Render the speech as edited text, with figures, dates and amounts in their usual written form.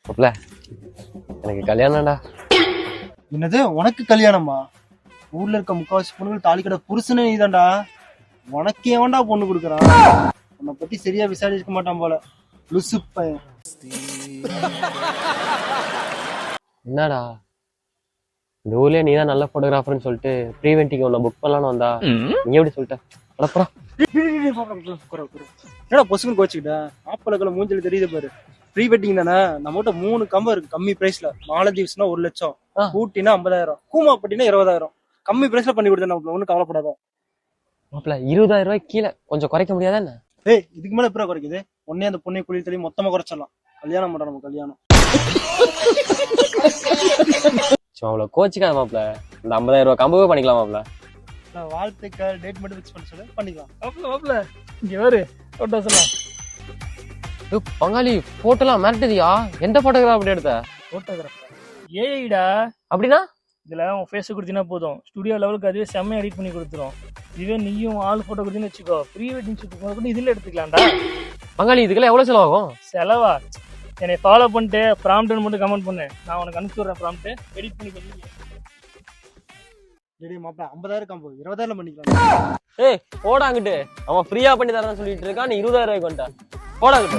மாப்ள எனக்கு கல்யாணம்டா. என்னது உனக்கு கல்யாணமா? ஊர்ல இருக்க முக்காவாசி பொண்ணுகள் தாலி கடை புருஷனே நீதான்டா. உனக்கு ஏன்டா பொண்ணு கொடுக்குறான்? உன்னை பத்தி சரியா விசாரிக்க மாட்டான் போல லுசு பையன். என்னடா இந்த ஊர்லயே நீதான் நல்ல போட்டோகிராஃபர்னு சொல்லிட்டு ப்ரீ வெட்டிங் ஒண்ணு புக் பண்ணலான்னு வந்தா நீ எப்படி சொல்லிட்ட? அடப்புறா. என்னடா பொசுக்குன்னு கோச்சுக்கிட்ட? மாப்பிள்ளை மூஞ்சில தெரியுது பாரு. ப்ரீ வெட்டிங் தானே, நம்மகிட்ட 3 கம்பம் இருக்கு கம்மி பிரைஸ்ல. மாலதீவ்ஸ்னா 1 லட்சம், ஊட்டினா 50,000, கூமாப்பட்டினா 20,000. கம்மி பிரைஸ்ல பண்ணி கொடுத்தேன். ஒன்னும் கவலைப்படாத மாப்ள. 20,000 ரூபாய்க்கு கீழே கொஞ்சம் குறைக்க முடியாதா என்ன? ஏய், இதுக்கு மேல எப்பறம் குறைக்குது? உடனே அந்த பொண்ணை குளிர் தள்ளி மொத்தமா குறைச்சிடலாம். கல்யாணம் பண்றோம், நம்ம கல்யாணம். அவ்வளவு கோச்சிக்காத மாப்ள. இந்த 50,000 ரூபாய் கம்பவே பண்ணிக்கலாம் மாப்ள. வாழ்த்துக்கள். டேட் மட்டும் ஃபிக்ஸ் பண்ண சொல்லு, பண்ணிக்கலாம். மாப்ள இங்க வேறு போட்டோஸ் எல்லாம். பங்காளி போட்டோலாம் மிரட்டுதியா? எந்த போட்டோகிராஃபர் எடுத்த? போட்டோகிராஃபர் ஏஐடா. அப்படின்னா இதுல உன் ஃபேஸ் கொடுத்தீங்கன்னா போதும், ஸ்டுடியோ லெவலுக்கு அதுவே செம்மையா எடிட் பண்ணி கொடுத்துரும். இதுவே நீயும் ஆள் போட்டோ கொடுத்தீங்கன்னு வச்சுக்கோ, ப்ரீ வெட்டிங் ஷூட் கூட இதுல எடுத்துக்கலாம்டா. பங்காளி இதுக்கெல்லாம் எவ்வளவு செலவாகும்? செலவா? என்னை ஃபாலோ பண்ணிட்டு ப்ராம்ப்ட்னு மட்டும் கமெண்ட் பண்ணு, நான் உனக்கு அனுப்பிச்சு விடுறேன். ப்ராம்ப்ட் எடிட் பண்ணி பண்ணி மாப்பிள்ள 50,000 கம்போ 20,000 பண்ணிக்கலாம். ஏய் போடாங்கிட்டு, அவன் ஃப்ரீயா பண்ணி தரேன்னு சொல்லிட்டு இருக்கான். நீ 20,000 ரூபாய்க்கு வந்துட்ட. போடாங்கிட்டு.